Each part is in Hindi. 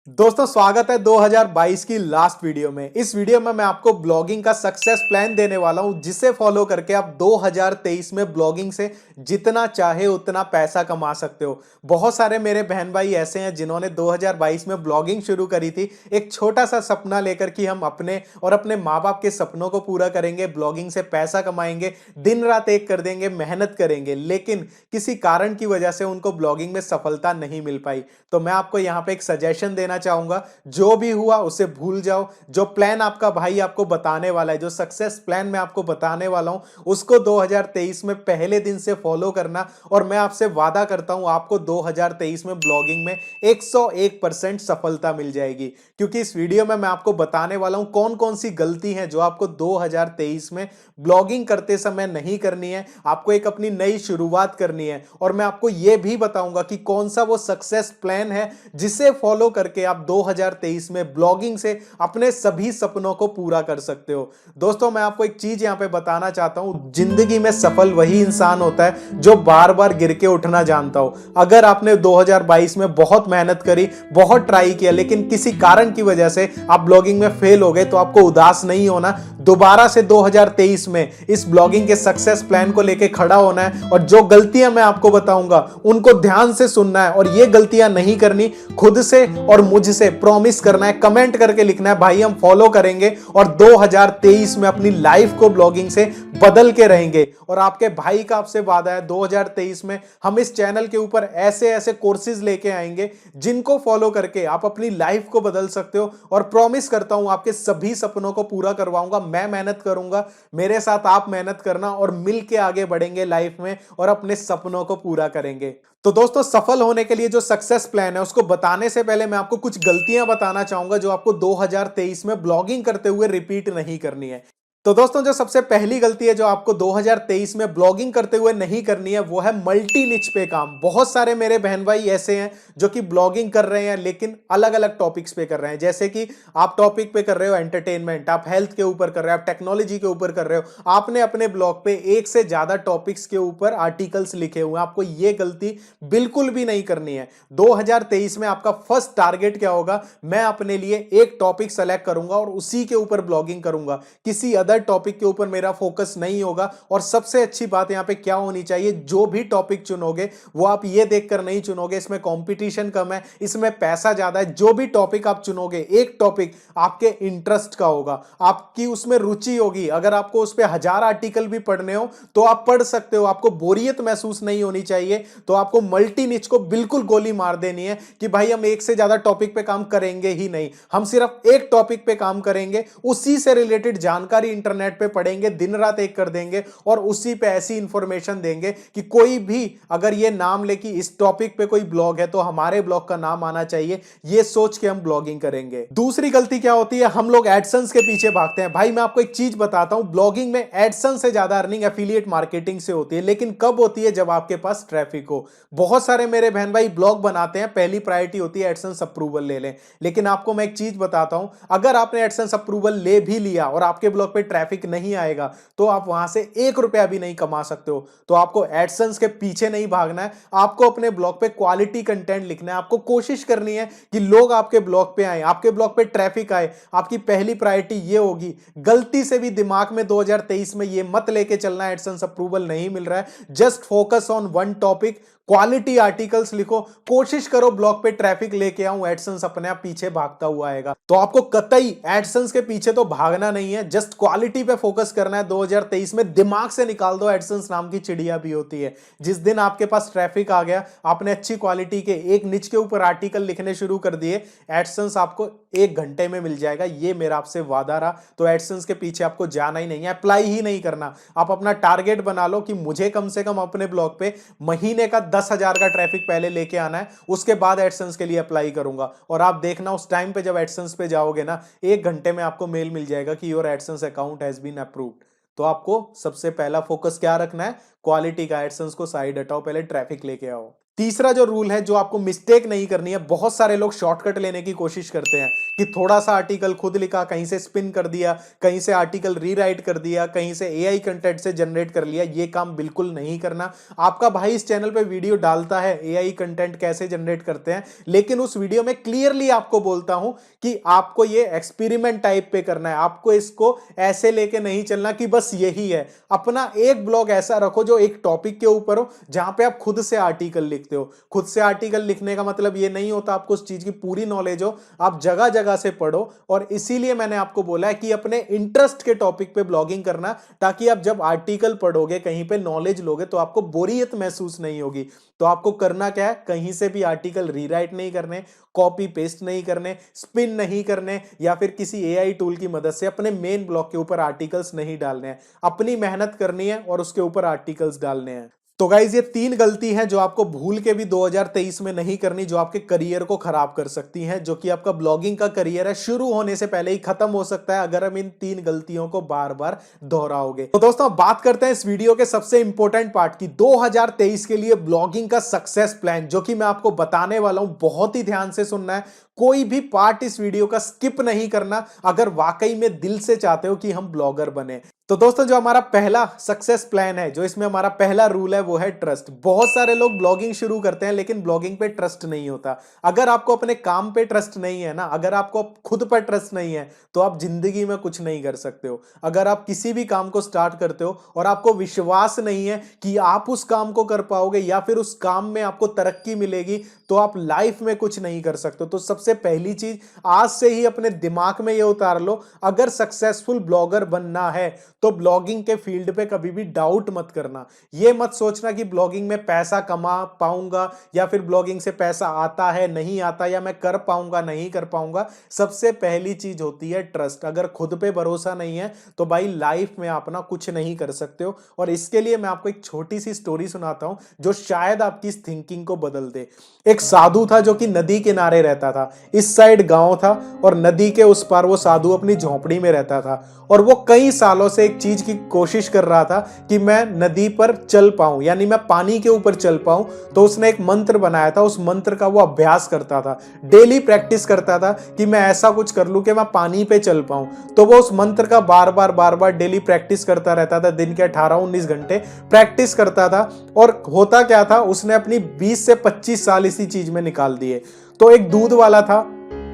दोस्तों स्वागत है 2022 की लास्ट वीडियो में। इस वीडियो में मैं आपको ब्लॉगिंग का सक्सेस प्लान देने वाला हूं, जिसे फॉलो करके आप 2023 में ब्लॉगिंग से जितना चाहे उतना पैसा कमा सकते हो। बहुत सारे मेरे बहन भाई ऐसे हैं जिन्होंने 2022 में ब्लॉगिंग शुरू करी थी, एक छोटा सा सपना लेकर कि हम अपने और अपने माँ बाप के सपनों को पूरा करेंगे, ब्लॉगिंग से पैसा कमाएंगे, दिन रात एक कर देंगे, मेहनत करेंगे। लेकिन किसी कारण की वजह से उनको ब्लॉगिंग में सफलता नहीं मिल पाई। तो मैं आपको यहाँ पे एक सजेशन देना चाहूंगा, जो भी हुआ उसे भूल जाओ। जो प्लान आपका भाई आपको बताने वाला है, जो सक्सेस प्लान मैं आपको बताने वाला हूं, उसको 2023 में पहले दिन से फॉलो करना। और मैं आपसे वादा करता हूं आपको 2023 में ब्लॉगिंग में 101% सफलता मिल जाएगी। क्योंकि इस वीडियो में मैं आपको बताने वाला हूं कौन कौन सी गलती है जो आपको 2023 में ब्लॉगिंग करते समय नहीं करनी है। आपको एक अपनी नई शुरुआत करनी है, और मैं आपको यह भी बताऊंगा कि कौन सा वो सक्सेस प्लान है जिसे फॉलो करके आप 2023 में ब्लॉगिंग से अपने सभी सपनों को पूरा कर सकते हो। दोस्तों मैं आपको एक चीज यहां पे बताना चाहता हूं, जिंदगी में सफल वही इंसान होता है जो बार बार गिर के उठना जानता हो। अगर आपने 2022 में बहुत मेहनत करी, बहुत ट्राई किया, लेकिन किसी कारण की वजह से आप ब्लॉगिंग में फेल हो गए, तो आपको उदास नहीं होना। दोबारा से 2023 में इस ब्लॉगिंग के सक्सेस प्लान को लेके खड़ा होना है, और जो गलतियां मैं आपको बताऊंगा उनको ध्यान से सुनना है, और ये गलतियां नहीं करनी। खुद से और मुझसे प्रॉमिस करना है, कमेंट करके लिखना है भाई हम फॉलो करेंगे, और 2023 में अपनी लाइफ को ब्लॉगिंग से बदल के रहेंगे। और आपके भाई का आपसे वादा है 2023 में हम इस चैनल के ऊपर ऐसे ऐसे कोर्सेज लेके आएंगे जिनको फॉलो करके आप अपनी लाइफ को बदल सकते हो। और प्रॉमिस करता हूं आपके सभी सपनों को पूरा करवाऊंगा। मैं मेहनत करूंगा, मेरे साथ आप मेहनत करना, और मिलके आगे बढ़ेंगे लाइफ में और अपने सपनों को पूरा करेंगे। तो दोस्तों सफल होने के लिए जो सक्सेस प्लान है उसको बताने से पहले मैं आपको कुछ गलतियां बताना चाहूंगा जो आपको 2023 में ब्लॉगिंग करते हुए रिपीट नहीं करनी है। तो दोस्तों जो सबसे पहली गलती है जो आपको 2023 में ब्लॉगिंग करते हुए नहीं करनी है, वो है मल्टी निच पे काम। बहुत सारे मेरे बहन भाई ऐसे हैं जो कि ब्लॉगिंग कर रहे हैं लेकिन अलग अलग टॉपिक्स पे कर रहे हैं। जैसे कि आप टॉपिक पे कर रहे हो एंटरटेनमेंट, आप हेल्थ के ऊपर कर रहे हो, आप टेक्नोलॉजी के ऊपर कर रहे हो, आपने अपने ब्लॉग पे एक से ज्यादा टॉपिक्स के ऊपर आर्टिकल्स लिखे हुए हैं। आपको ये गलती बिल्कुल भी नहीं करनी है। 2023 में आपका फर्स्ट टारगेट क्या होगा? मैं अपने लिए एक टॉपिक सेलेक्ट करूंगा और उसी के ऊपर ब्लॉगिंग करूंगा, किसी अदर टॉपिक के ऊपर मेरा फोकस नहीं होगा। और सबसे अच्छी बात यहां पे क्या होनी चाहिए, जो भी टॉपिक चुनोगे वो आप ये देखकर नहीं चुनोगे इसमें कंपटीशन कम है, इसमें पैसा ज्यादा है। जो भी टॉपिक आप चुनोगे, एक टॉपिक आपके इंटरेस्ट का होगा, आपकी उसमें रुचि होगी। अगर आपको उस पर 1000 आर्टिकल भी पढ़ने हो तो आप पढ़ सकते हो, आपको बोरियत महसूस नहीं होनी चाहिए। तो आपको मल्टी निच को बिल्कुल गोली मार देनी है कि भाई हम एक से ज्यादा टॉपिक पे काम करेंगे ही नहीं, हम सिर्फ एक टॉपिक पे काम करेंगे, उसी से रिलेटेड जानकारी इंटरनेट पे पढ़ेंगे, दिन रात एक कर देंगे, और उसी पे ऐसी इंफॉर्मेशन देंगे कि कोई भी अगर ये नाम ले कि इस टॉपिक पे कोई ब्लॉग है तो हमारे ब्लॉग का नाम आना चाहिए। ये सोच के हम ब्लॉगिंग करेंगे। दूसरी गलती क्या होती है, हम लोग एडसेंस के पीछे भागते हैं। भाई मैं आपको एक चीज बताता हूं, ब्लॉगिंग में एडसेंस से ज्यादा अर्निंग एफिलिएट मार्केटिंग से होती है। लेकिन कब होती है? जब आपके पास ट्रैफिक हो। बहुत सारे मेरे बहन भाई ब्लॉग बनाते हैं, पहली प्रायोरिटी होती है एडसेंस अप्रूवल ले लें। लेकिन आपको मैं एक चीज बताता हूं, अगर आपने एडसेंस अप्रूवल ले भी लिया और आपके ब्लॉग पे ट्रैफिक नहीं आएगा तो आप वहां से 1 रुपया भी नहीं कमा सकते हो। तो आपको एडसेंस के पीछे नहीं भागना है, आपको अपने ब्लॉग पे क्वालिटी कंटेंट लिखना है। आपको कोशिश करनी है कि लोग आपके ब्लॉग पे आए, आपके ब्लॉग पे ट्रैफिक आए। आपकी पहली प्रायोरिटी ये होगी। गलती से भी दिमाग में 2023 में ये मत लेके चलना एडसेंस अप्रूवल नहीं मिल रहा है। Just focus on one topic, quality articles लिखो, कोशिश करो ब्लॉग पे ट्रैफिक लेके आऊं, एडसेंस अपने आप पीछे भागता हुआ आएगा। तो आपको कतई एडसेंस के पीछे तो भागना नहीं है, जस्ट क्वालिटी पे फोकस करना है। 2023 में दिमाग से निकाल दो एडसेंस नाम की चिड़िया भी होती है। जिस दिन आपके पास ट्रैफिक आ गया, आपने अच्छी क्वालिटी के एक निच के ऊपर आर्टिकल लिखने शुरू कर दिए, एडसेंस आपको 1 घंटे में मिल जाएगा। ये मेरा आपसे वादा रहा। तो एडसेंस के पीछे आपको जाना ही नहीं है, अप्लाई ही नहीं करना। आप अपना टारगेट बना लो कि मुझे कम से कम अपने ब्लॉग पे महीने का 10,000 का ट्रैफिक पहले लेके आना है, उसके बाद एडसेंस के लिए अप्लाई करूंगा। और आप देखना उस टाइम पे जब एडसेंस पे जाओगे ना, 1 घंटे में आपको मेल मिल जाएगा कि your AdSense account has been approved. तो आपको सबसे पहला फोकस क्या रखना है? क्वालिटी का। एडसेंस को साइड हटाओ, पहले ट्रैफिक लेके आओ। तीसरा जो रूल है, जो आपको मिस्टेक नहीं करनी है, बहुत सारे लोग शॉर्टकट लेने की कोशिश करते हैं कि थोड़ा सा आर्टिकल खुद लिखा, कहीं से स्पिन कर दिया, कहीं से आर्टिकल रीराइट कर दिया, कहीं से एआई कंटेंट से जनरेट कर लिया। ये काम बिल्कुल नहीं करना। आपका भाई इस चैनल पे वीडियो डालता है एआई कंटेंट कैसे जनरेट करते हैं, लेकिन उस वीडियो में क्लियरली आपको बोलता हूं कि आपको ये एक्सपेरिमेंट टाइप पे करना है। आपको इसको ऐसे लेके नहीं चलना कि बस यही है। अपना एक ब्लॉग ऐसा रखो जो एक टॉपिक के ऊपर हो, जहां पे आप खुद से आर्टिकल लिखते हो। खुद से आर्टिकल लिखने का मतलब ये नहीं होता आपको उस चीज की पूरी नॉलेज हो, आप जगह जगह से पढ़ो। और इसीलिए मैंने आपको बोला है कि अपने इंटरेस्ट के टॉपिक पे ब्लॉगिंग करना, ताकि आप जब आर्टिकल पढ़ोगे, कहीं पे नॉलेज लोगे, तो आपको बोरियत महसूस नहीं होगी। तो आपको करना क्या है, कहीं से भी आर्टिकल रीराइट नहीं करने, कॉपी पेस्ट नहीं करने, स्पिन नहीं करने, या फिर किसी एआई टूल की मदद से अपने मेन ब्लॉग के ऊपर आर्टिकल्स नहीं डालने हैं। अपनी मेहनत करनी है और उसके ऊपर आर्टिकल्स डालने हैं। तो गाइज, ये 3 गलती हैं जो आपको भूल के भी 2023 में नहीं करनी, जो आपके करियर को खराब कर सकती हैं, जो कि आपका ब्लॉगिंग का करियर है शुरू होने से पहले ही खत्म हो सकता है अगर हम इन 3 गलतियों को बार बार दोहराओगे। तो दोस्तों, बात करते हैं इस वीडियो के सबसे इंपॉर्टेंट पार्ट की, 2023 के लिए ब्लॉगिंग का सक्सेस प्लान, जो कि मैं आपको बताने वाला हूं। बहुत ही ध्यान से सुनना है, कोई भी पार्ट इस वीडियो का स्किप नहीं करना, अगर वाकई में दिल से चाहते हो कि हम ब्लॉगर बने। तो दोस्तों, जो हमारा पहला सक्सेस प्लान है, जो इसमें हमारा पहला रूल है, वो है ट्रस्ट। बहुत सारे लोग ब्लॉगिंग शुरू करते हैं लेकिन ब्लॉगिंग पे ट्रस्ट नहीं होता। अगर आपको अपने काम पे ट्रस्ट नहीं है ना, अगर आपको खुद पर ट्रस्ट नहीं है, तो आप जिंदगी में कुछ नहीं कर सकते हो। अगर आप किसी भी काम को स्टार्ट करते हो और आपको विश्वास नहीं है कि आप उस काम को कर पाओगे या फिर उस काम में आपको तरक्की मिलेगी, तो आप लाइफ में कुछ नहीं कर सकते। तो सबसे पहली चीज, आज से ही अपने दिमाग में ये उतार लो, अगर सक्सेसफुल ब्लॉगर बनना है तो ब्लॉगिंग के फील्ड पे कभी भी डाउट मत करना। ये मत सोचना कि ब्लॉगिंग में पैसा कमा पाऊंगा, या फिर ब्लॉगिंग से पैसा आता है नहीं आता, या मैं कर पाऊंगा नहीं कर पाऊंगा। सबसे पहली चीज होती है ट्रस्ट। अगर खुद पे भरोसा नहीं है तो भाई लाइफ में आप ना कुछ नहीं कर सकते हो। और इसके लिए मैं आपको एक छोटी सी स्टोरी सुनाता हूं जो शायद आपकी इस थिंकिंग को बदल दे। एक साधु था जो कि नदी किनारे रहता था। इस साइड गांव था और नदी के उस पार वो साधु अपनी झोपड़ी में रहता था। और वो कई सालों से एक चीज की कोशिश कर रहा था कि मैं नदी पर चल पाऊं, यानी मैं पानी के ऊपर चल पाऊं। तो उसने एक मंत्र बनाया था, उस मंत्र का वो अभ्यास करता था, डेली प्रैक्टिस करता था कि मैं ऐसा कुछ कर लूं कि मैं पानी पे चल पाऊं। तो वो उस मंत्र का बार बार डेली प्रैक्टिस करता रहता था। दिन के 18-19 घंटे प्रैक्टिस करता था। और होता क्या था, उसने अपनी 20 से 25 साल इसी चीज में निकाल दिए। तो एक दूध वाला था,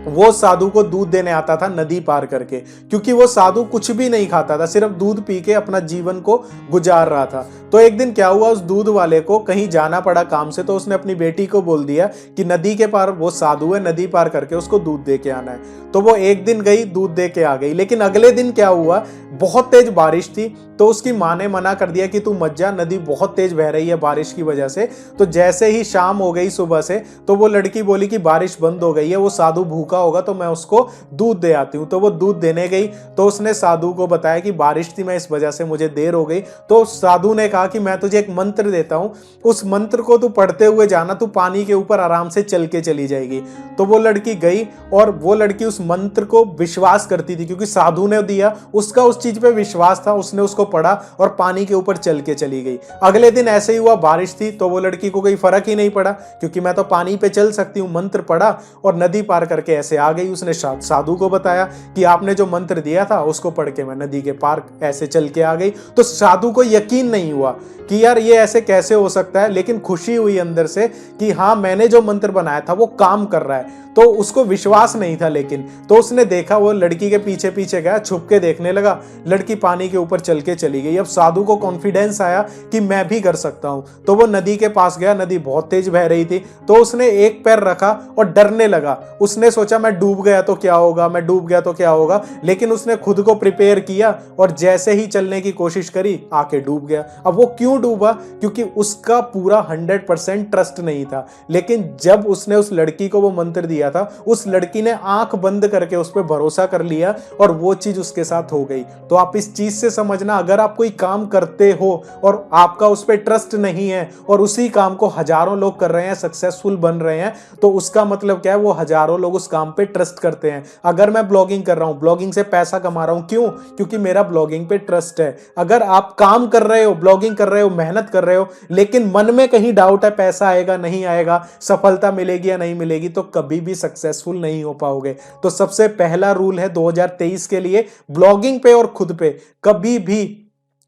वो साधु को दूध देने आता था नदी पार करके, क्योंकि वो साधु कुछ भी नहीं खाता था, सिर्फ दूध पी के अपना जीवन को गुजार रहा था। तो एक दिन क्या हुआ, उस दूध वाले को कहीं जाना पड़ा काम से। तो उसने अपनी बेटी को बोल दिया कि नदी के पार वो साधु है, नदी पार करके उसको दूध दे के आना है। तो वो एक दिन गई, दूध दे के आ गई। लेकिन अगले दिन क्या हुआ, बहुत तेज बारिश थी। तो उसकी माँ ने मना कर दिया कि तू मत जा, नदी बहुत तेज बह रही है बारिश की वजह से। तो जैसे ही शाम हो गई सुबह से, तो वो लड़की बोली कि बारिश बंद हो गई है, वो साधु भूखा होगा तो मैं उसको दूध दे आती हूँ। तो वो दूध देने गई। तो उसने साधु को बताया कि बारिश थी, मैं इस वजह से मुझे देर हो गई। तो साधु ने कहा कि मैं तुझे एक मंत्र देता हूँ, उस मंत्र को तू पढ़ते हुए जाना, तू पानी के ऊपर आराम से चल के चली जाएगी। तो वो लड़की गई और वो लड़की उस मंत्र को विश्वास करती थी, क्योंकि साधु ने दिया, उसका उस चीज पे विश्वास था। उसने उसको पढ़ा और पानी के ऊपर चल के चली गई। अगले दिन ऐसे ही हुआ, बारिश थी। तो वो लड़की को कोई फर्क ही नहीं पड़ा, क्योंकि मैं तो पानी पे चल सकती हूँ। मंत्र पढ़ा और नदी पार करके ऐसे आ गई। उसने साधु को बताया कि आपने जो मंत्र दिया था उसको पढ़ के मैं नदी के पार ऐसे चल के आ गई। तो साधु को यकीन नहीं हुआ कि यार ये ऐसे कैसे हो सकता है, लेकिन खुशी हुई अंदर से कि हाँ, मैंने जो मंत्र बनाया था वो काम कर रहा है। तो उसको विश्वास नहीं था, लेकिन तो उसने देखा, वो लड़की के पीछे पीछे गया, छुप के देखने लगा, लड़की पानी के ऊपर चल के चली गई। अब साधु को कॉन्फिडेंस आया कि मैं भी कर सकता हूं। तो वो नदी के पास गया, नदी बहुत तेज बह रही थी। तो उसने एक पैर रखा और डरने लगा। उसने सोचा मैं डूब गया तो क्या होगा, मैं डूब गया तो क्या होगा। लेकिन उसने खुद को प्रिपेयर किया और जैसे ही चलने की कोशिश करी, आके डूब गया। अब वो क्यों डूबा, क्योंकि उसका पूरा 100% ट्रस्ट नहीं था। लेकिन जब उसने उस लड़की को वो मंत्र दिया था, उस लड़की ने आंख बंद बंद करके उस पर भरोसा कर लिया और वो चीज उसके साथ हो गई। तो आप इस चीज से समझना, अगर आप कोई काम करते हो और आपका उस पर ट्रस्ट नहीं है और उसी काम को हजारों लोग कर रहे हैं, सक्सेसफुल बन रहे हैं, तो उसका मतलब क्या है, वो हजारों लोग उस काम पे ट्रस्ट करते हैं। अगर मैं ब्लॉगिंग कर रहा हूं, ब्लॉगिंग से पैसा कमा रहा हूं, क्यों? क्योंकि मेरा ब्लॉगिंग पे ट्रस्ट है। अगर आप काम कर रहे हो, ब्लॉगिंग कर रहे हो, मेहनत कर रहे हो, लेकिन मन में कहीं डाउट है, पैसा आएगा नहीं आएगा, सफलता मिलेगी या नहीं मिलेगी, तो कभी भी सक्सेसफुल नहीं हो पाओगे। तो सबसे पहला रूल है 2023 के लिए ब्लॉगिंग पे और खुद पे, कभी भी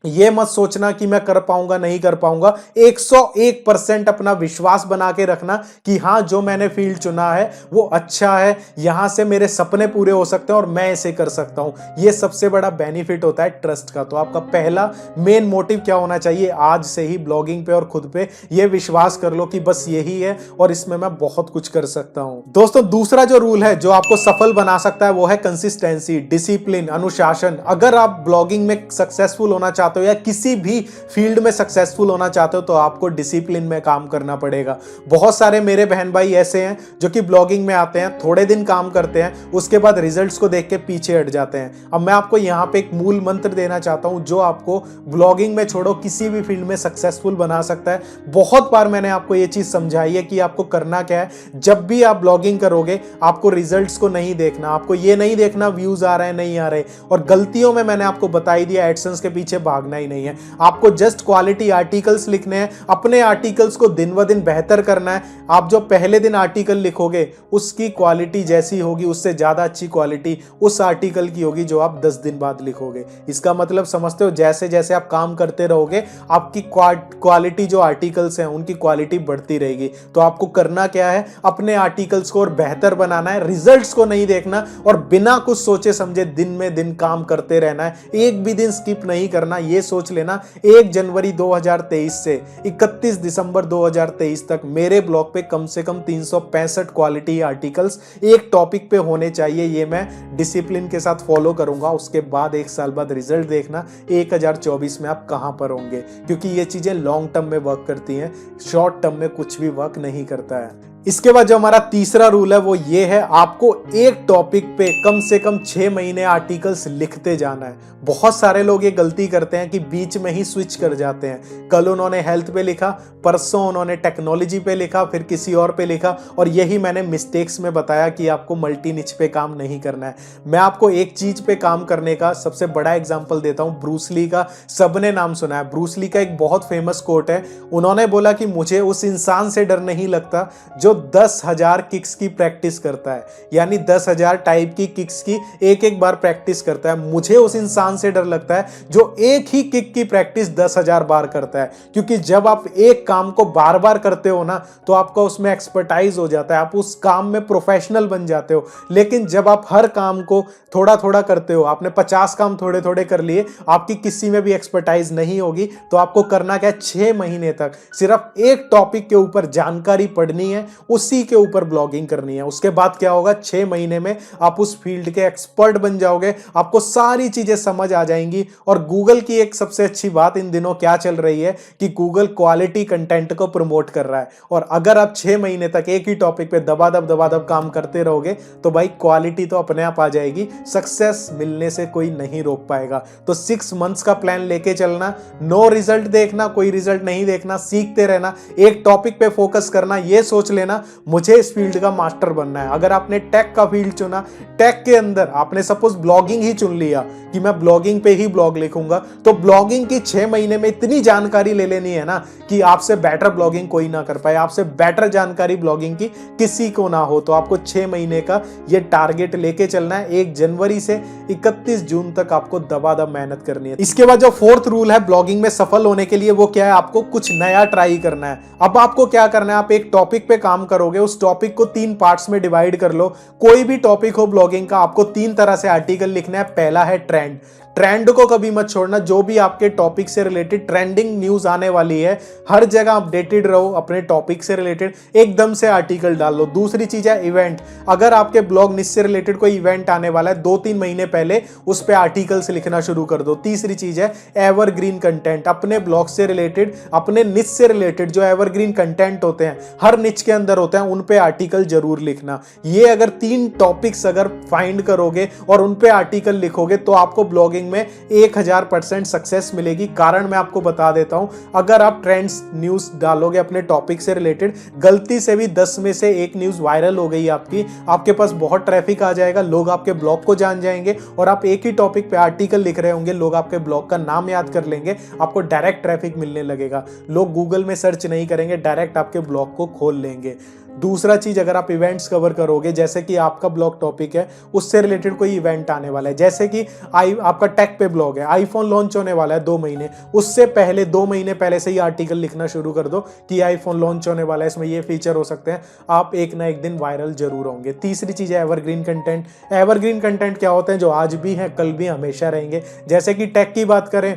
ये मत सोचना कि मैं कर पाऊंगा नहीं कर पाऊंगा। 101% अपना विश्वास बना के रखना कि हाँ, जो मैंने फील्ड चुना है वो अच्छा है, यहां से मेरे सपने पूरे हो सकते हैं और मैं इसे कर सकता हूं। ये सबसे बड़ा बेनिफिट होता है ट्रस्ट का। तो आपका पहला मेन मोटिव क्या होना चाहिए? आज से ही ब्लॉगिंग पे और खुद पे ये विश्वास कर लो कि बस यही है और इसमें मैं बहुत कुछ कर सकता हूं। दोस्तों, दूसरा जो रूल है जो आपको सफल बना सकता है वो है कंसिस्टेंसी, डिसिप्लिन, अनुशासन। अगर आप ब्लॉगिंग में सक्सेसफुल होना चाहते हो या किसी भी फील्ड में सक्सेसफुल होना चाहते हो तो आपको डिसिप्लिन में काम करना पड़ेगा। बहुत सारे मेरे बहन भाई ऐसे हैं जो कि ब्लॉगिंग में आते हैं, थोड़े दिन काम करते हैं, उसके बाद रिजल्ट्स को देख के पीछे हट जाते हैं। अब मैं आपको यहाँ पे एक मूल मंत्र देना चाहता हूं जो आपको ब्लॉगिंग में छोड़ो किसी भी फील्ड में सक्सेसफुल बना सकता है। बहुत बार मैंने आपको ये चीज समझाई है कि आपको करना क्या है। जब भी आप ब्लॉगिंग करोगे, आपको रिजल्ट्स को नहीं देखना, आपको ये नहीं देखना व्यूज आ रहे हैं नहीं आ रहे, और गलतियों में मैंने आपको बताई दिया, एडसेंस के पीछे भागना ही नहीं है। आपको जस्ट क्वालिटी आर्टिकल्स लिखने हैं, अपने आर्टिकल्स को दिन ब दिन बेहतर करना है। आप जो पहले दिन आर्टिकल लिखोगे उसकी क्वालिटी जैसी होगी, उससे ज्यादा अच्छी क्वालिटी उस आर्टिकल की होगी जो आप 10 दिन बाद लिखोगे। इसका मतलब समझते हो? जैसे जैसे आप काम करते रहोगे आपकी क्वालिटी, जो आर्टिकल्स हैं उनकी क्वालिटी बढ़ती रहेगी। तो आपको करना क्या है? अपने आर्टिकल्स को और बेहतर बनाना है, रिजल्ट्स को नहीं देखना और बिना कुछ सोचे समझे दिन में दिन काम करते रहना है। एक भी दिन स्किप नहीं करना। ये सोच लेना 1 जनवरी 2023 से 31 दिसंबर 2023 तक मेरे ब्लॉग पे कम से कम 365 क्वालिटी आर्टिकल्स एक टॉपिक पे होने चाहिए। ये मैं डिसिप्लिन के साथ फॉलो करूंगा। उसके बाद 1 साल बाद रिजल्ट देखना 2024 में आप कहां पर होंगे, क्योंकि ये चीजें लॉन्ग टर्म में वर्क करती हैं, शॉर्ट टर्म में कुछ भी वर्क नहीं करता है। इसके बाद जो हमारा तीसरा रूल है वो ये है, आपको एक टॉपिक पे कम से कम 6 महीने आर्टिकल्स लिखते जाना है। बहुत सारे लोग ये गलती करते हैं कि बीच में ही स्विच कर जाते हैं। कल उन्होंने हेल्थ पे लिखा, परसों उन्होंने टेक्नोलॉजी पे लिखा, फिर किसी और पे लिखा, और यही मैंने मिस्टेक्स में बताया कि आपको मल्टी निच पे काम नहीं करना है। मैं आपको एक चीज पे काम करने का सबसे बड़ा एग्जाम्पल देता हूं, ब्रूस ली का। सबने नाम सुना है। ब्रूस ली का एक बहुत फेमस कोट है। उन्होंने बोला कि मुझे उस इंसान से डर नहीं लगता जो 10,000 किक्स की प्रैक्टिस करता है, यानी 10,000 टाइप की किक्स की एक एक बार प्रैक्टिस करता है। मुझे उस इंसान से डर लगता है जो एक ही किक की प्रैक्टिस 10,000 बार करता है, क्योंकि जब आप एक काम को बार बार करते हो ना तो आपका उसमें एक्सपर्टाइज हो जाता है, आप उस काम में प्रोफेशनल बन जाते हो। लेकिन जब आप हर काम को थोड़ा थोड़ा करते हो, आपने 50 काम थोड़े थोड़े कर लिए, आपकी किसी में भी एक्सपर्टाइज नहीं होगी। तो आपको करना क्या है? 6 महीने तक सिर्फ एक टॉपिक के ऊपर जानकारी पढ़नी है, उसी के ऊपर ब्लॉगिंग करनी है। उसके बाद क्या होगा? 6 महीने में आप उस फील्ड के एक्सपर्ट बन जाओगे, आपको सारी चीजें समझ आ जाएंगी। और गूगल की एक सबसे अच्छी बात इन दिनों क्या चल रही है कि गूगल क्वालिटी कंटेंट को प्रमोट कर रहा है। और अगर आप 6 महीने तक एक ही टॉपिक पे दबादब काम करते रहोगे तो भाई क्वालिटी तो अपने आप आ जाएगी, सक्सेस मिलने से कोई नहीं रोक पाएगा। तो 6 मंथ्स का प्लान लेके चलना, नो रिजल्ट देखना, कोई रिजल्ट नहीं देखना, सीखते रहना, एक टॉपिक पे फोकस करना, ये सोच लेना मुझे इस फील्ड का मास्टर बनना है। अगर आपने टेक का फील्ड चुना, टेक के अंदर आपने सपोज ब्लॉगिंग ही चुन लिया कि मैं ब्लॉगिंग पे ही ब्लॉग लिखूंगा, तो ब्लॉगिंग की 6 महीने में इतनी जानकारी ले लेनी है ना कि आपसे बेटर ब्लॉगिंग कोई ना कर पाए, आपसे बेटर जानकारी ब्लॉगिंग की किसी को ना हो। तो आपको 6 महीने का ये टारगेट लेके चलना है। 1 जनवरी से 31 जून तक आपको दबादब मेहनत करनी है। इसके बाद जो 4th रूल है ब्लॉगिंग में सफल होने के लिए, वो क्या है? आपको कुछ नया ट्राई करना है। अब आपको क्या करना है? आप एक टॉपिक पे काम करोगे, उस टॉपिक को 3 पार्ट्स में डिवाइड कर लो। कोई भी टॉपिक हो ब्लॉगिंग का, आपको 3 तरह से आर्टिकल लिखना है। पहला है ट्रेंड। ट्रेंड को कभी मत छोड़ना, जो भी आपके टॉपिक से रिलेटेड ट्रेंडिंग न्यूज आने वाली है हर जगह अपडेटेड रहो अपने टॉपिक से रिलेटेड, एकदम से आर्टिकल डाल लो। दूसरी चीज है इवेंट, अगर आपके ब्लॉग निच से रिलेटेड कोई इवेंट आने वाला है 2-3 महीने पहले उस पर आर्टिकल्स लिखना शुरू कर दो। तीसरी चीज है एवरग्रीन कंटेंट, अपने ब्लॉग से रिलेटेड अपने निच से रिलेटेड जो एवरग्रीन कंटेंट होते हैं हर निच के अंदर होते हैं उन पे आर्टिकल जरूर लिखना। ये अगर 3 टॉपिक्स अगर फाइंड करोगे और उन पे आर्टिकल लिखोगे तो आपको ब्लॉगिंग में 1000% सक्सेस मिलेगी। कारण मैं आपको बता देता हूं, अगर आप ट्रेंड्स न्यूज डालोगे अपने टॉपिक से रिलेटेड, गलती से भी 10 में से एक न्यूज वायरल हो गई आपकी, आपके पास बहुत ट्रैफिक आ जाएगा, लोग आपके ब्लॉग को जान जाएंगे और आप एक ही टॉपिक पे आर्टिकल लिख रहे होंगे, लोग आपके ब्लॉग का नाम याद कर लेंगे, आपको डायरेक्ट ट्रैफिक मिलने लगेगा, लोग गूगल में सर्च नहीं करेंगे, डायरेक्ट आपके ब्लॉग को खोल लेंगे। दूसरा चीज, अगर आप इवेंट्स कवर करोगे, जैसे कि आपका ब्लॉग टॉपिक है उससे रिलेटेड कोई इवेंट आने वाला है, जैसे कि आपका टेक पे ब्लॉग है, आईफोन लॉन्च होने वाला है 2 महीने, उससे पहले 2 महीने पहले से ही आर्टिकल लिखना शुरू कर दो कि आईफोन लॉन्च होने वाला है, इसमें ये फीचर हो सकते हैं, आप एक ना एक दिन वायरल जरूर होंगे। तीसरी चीज है एवरग्रीन कंटेंट। एवरग्रीन कंटेंट क्या होते हैं? जो आज भी हैं कल भी हमेशा रहेंगे। जैसे कि टेक की बात करें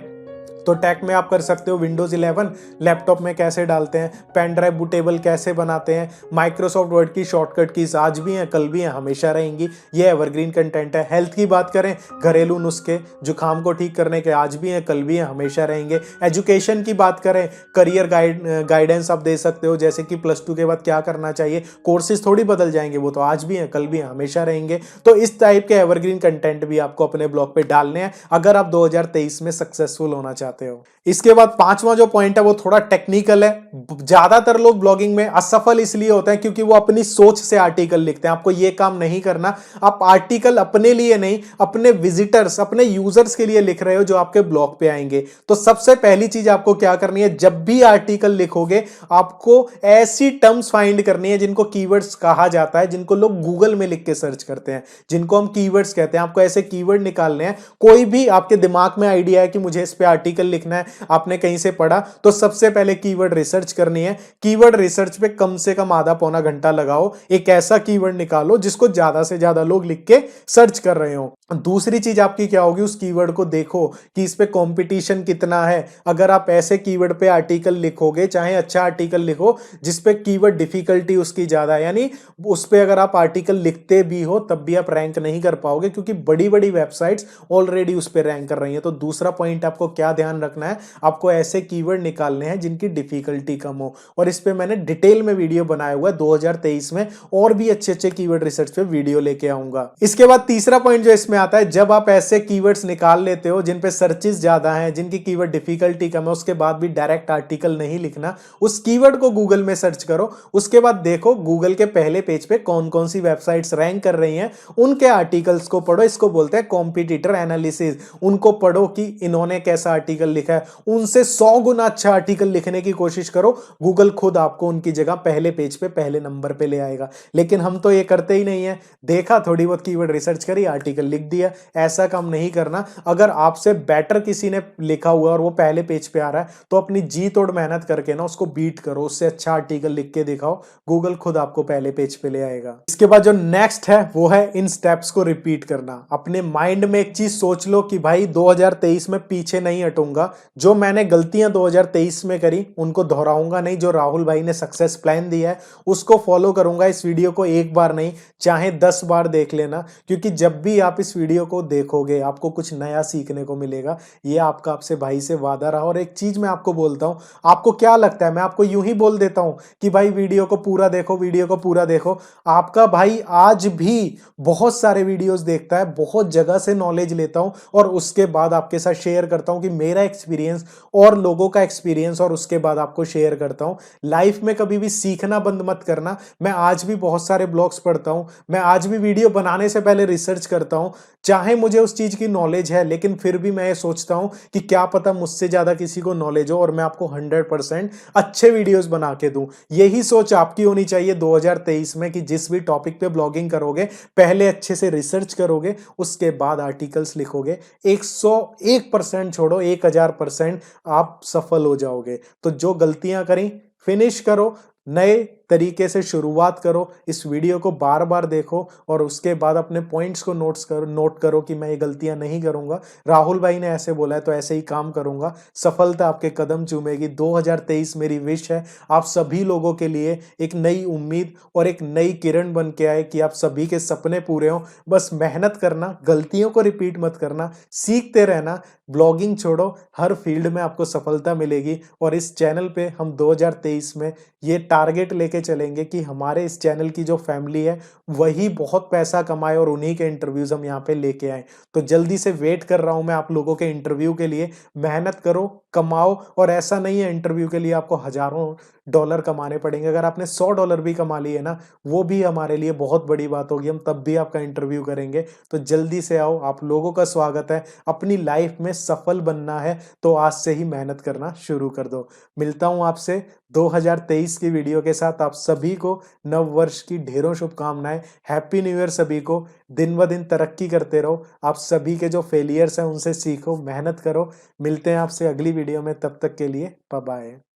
तो टैग में आप कर सकते हो विंडोज 11 लैपटॉप में कैसे डालते हैं, पेन ड्राइव बूटेबल कैसे बनाते हैं, माइक्रोसॉफ्ट वर्ड की शॉर्टकट कीज आज भी हैं कल भी हैं हमेशा रहेंगी, ये एवरग्रीन कंटेंट है। हेल्थ की बात करें, घरेलू नुस्खे जुकाम को ठीक करने के आज भी हैं कल भी हैं हमेशा रहेंगे। एजुकेशन की बात करें, करियर गाइडेंस आप दे सकते हो, जैसे कि +2 के बाद क्या करना चाहिए, कोर्सेज थोड़ी बदल जाएंगे, वो तो आज भी हैं कल भी हैं हमेशा रहेंगे। तो इस टाइप के एवरग्रीन कंटेंट भी आपको अपने ब्लॉग पे डालने हैं अगर आप 2023 में सक्सेसफुल होना चाहते हो। इसके बाद 5वां जो पॉइंट है वो थोड़ा टेक्निकल है। ज्यादातर लोग ब्लॉगिंग में असफल इसलिए होते हैं क्योंकि वो अपनी सोच से आर्टिकल लिखते हैं। आपको ये काम नहीं करना। आप आर्टिकल अपने लिए नहीं, अपने विजिटर्स, अपने यूजर्स के लिए लिख रहे हो जो आपके ब्लॉग पे आएंगे। तो सबसे पहली चीज आपको क्या करनी है, जब भी आर्टिकल लिखोगे आपको ऐसी टर्म्स फाइंड करनी है जिनको कीवर्ड्स कहा जाता है, जिनको लोग गूगल में लिख के सर्च करते हैं, जिनको हम कीवर्ड्स कहते हैं। आपको ऐसे कीवर्ड निकालने हैं। कोई भी आपके दिमाग में आइडिया है कि मुझे इस पे आर्टिकल लिखना है, आपने कहीं से पढ़ा, तो सबसे पहले कीवर्ड रिसर्च करनी है। कीवर्ड रिसर्च पे कम से कम आधा पौना घंटा लगाओ। एक ऐसा कीवर्ड निकालो जिसको ज्यादा से ज्यादा लोग लिख के सर्च कर रहे हो। दूसरी चीज आपकी क्या होगी, उस कीवर्ड को देखो कि इस पे कंपटीशन कितना है। अगर आप ऐसे कीवर्ड पे आर्टिकल लिखोगे, चाहे अच्छा आर्टिकल लिखो जिस पे कीवर्ड डिफिकल्टी उसकी ज्यादा है, यानी उस पे अगर आप आर्टिकल लिखते भी हो तब भी आप रैंक नहीं कर पाओगे क्योंकि बड़ी बड़ी वेबसाइट्स ऑलरेडी उस पे रैंक कर रही हैं। तो दूसरा पॉइंट आपको क्या ध्यान रखना है, आपको ऐसे कीवर्ड निकालने हैं जिनकी डिफिकल्टी कम हो। और इस पे मैंने डिटेल में वीडियो बनाया हुआ है 2023 में, और भी अच्छे अच्छे कीवर्ड रिसर्च पे वीडियो लेके आऊंगा। इसके बाद तीसरा पॉइंट जो इसमें आता है, जब आप ऐसे कीवर्ड्स निकाल लेते हो जिन पे सर्चेस ज्यादा हैं, जिनकी कीवर्ड डिफिकल्टी कम है, उसके बाद भी डायरेक्ट आर्टिकल नहीं लिखना। उस कीवर्ड को गूगल में सर्च करो, उसके बाद देखो गूगल के पहले पेज पे कौन कौन सी वेबसाइट्स रैंक कर रही हैं, उनके आर्टिकल्स को पढ़ो। इसको बोलते हैं कॉम्पिटिटर एनालिसिस। उनको पढ़ो कि इन्होंने कैसा आर्टिकल लिखा है, उनसे 100 गुना अच्छा आर्टिकल लिखने की कोशिश करो। गूगल खुद आपको उनकी जगह पहले पेज पे पहले नंबर पे ले आएगा। लेकिन हम तो ये करते ही नहीं है। देखा, थोड़ी बहुत कीवर्ड रिसर्च करी, आर्टिकल लिख दिया। ऐसा काम नहीं करना। अगर आपसे बेटर किसी ने लिखा हुआ और वो पहले पेज पे आ रहा है तो अपनी जी तोड़ मेहनत करके ना उसको बीट करो, उससे अच्छा आर्टिकल लिख के दिखाओ, गूगल खुद आपको पहले पेज पे ले आएगा। इसके बाद जो नेक्स्ट है वो है इन स्टेप्स को रिपीट करना। अपने माइंड में एक चीज सोच लो कि भाई 2023 में पीछे नहीं हटूंगा, जो मैंने गलतियां 2023 में करी उनको दोहराऊंगा नहीं, जो राहुल भाई ने सक्सेस प्लान दिया है उसको फॉलो करूंगा। इस वीडियो को एक बार नहीं चाहे 10 बार देख लेना, क्योंकि जब भी आप इस वीडियो को देखोगे आपको कुछ नया सीखने को मिलेगा। ये आपका आपसे भाई से वादा रहा। और एक चीज मैं आपको बोलता हूं, आपको क्या लगता है मैं आपको यूं ही बोल देता हूं कि भाई वीडियो को पूरा देखो, वीडियो को पूरा देखो। आपका भाई आज भी बहुत सारे वीडियोस देखता है, बहुत जगह से नॉलेज लेता हूं और उसके बाद आपके साथ शेयर करता हूं कि मेरा एक्सपीरियंस और लोगों का एक्सपीरियंस, और उसके बाद आपको शेयर करता हूं। लाइफ में कभी भी सीखना बंद मत करना। मैं आज भी बहुत सारे ब्लॉग्स पढ़ता हूं, मैं आज भी वीडियो बनाने से पहले रिसर्च करता हूं, चाहे मुझे उस चीज की नॉलेज है, लेकिन फिर भी मैं ये सोचता हूं कि क्या पता मुझसे ज्यादा किसी को नॉलेज हो और मैं आपको 100% अच्छे वीडियोस बना के दूं। यही सोच आपकी होनी चाहिए 2023 में कि जिस भी टॉपिक पे ब्लॉगिंग करोगे पहले अच्छे से रिसर्च करोगे, उसके बाद आर्टिकल्स लिखोगे। 101% छोड़ो, 1000% आप सफल हो जाओगे। तो जो गलतियां करी फिनिश करो, नए तरीके से शुरुआत करो। इस वीडियो को बार बार देखो और उसके बाद अपने पॉइंट्स को नोट करो कि मैं ये गलतियां नहीं करूंगा, राहुल भाई ने ऐसे बोला है तो ऐसे ही काम करूंगा, सफलता आपके कदम चूमेगी। 2023 मेरी विश है आप सभी लोगों के लिए एक नई उम्मीद और एक नई किरण बन के आए कि आप सभी के सपने पूरे हों। बस मेहनत करना, गलतियों को रिपीट मत करना, सीखते रहना, ब्लॉगिंग छोड़ो, हर फील्ड में आपको सफलता मिलेगी। और इस चैनल पे हम 2023 में ये टारगेट लेके चलेंगे कि हमारे इस चैनल की जो फैमिली है वही बहुत पैसा कमाए और उन्हीं के इंटरव्यूज हम यहाँ पे लेके आए। तो जल्दी से वेट कर रहा हूं मैं आप लोगों के इंटरव्यू के लिए। मेहनत करो, कमाओ, और ऐसा नहीं है इंटरव्यू के लिए आपको हजारों डॉलर कमाने पड़ेंगे। अगर आपने $100 भी कमा लिए ना, वो भी हमारे लिए बहुत बड़ी बात होगी, हम तब भी आपका इंटरव्यू करेंगे। तो जल्दी से आओ, आप लोगों का स्वागत है। अपनी लाइफ में सफल बनना है तो आज से ही मेहनत करना शुरू कर दो। मिलता हूं आपसे 2023 की वीडियो के साथ। आप सभी को नव वर्ष की ढेरों शुभकामनाएं। हैप्पी न्यू ईयर सभी को। दिन ब दिन तरक्की करते रहो। आप सभी के जो फेलियर्स हैं उनसे सीखो, मेहनत करो। मिलते हैं आपसे अगली वीडियो में, तब तक के लिए बाय बाय।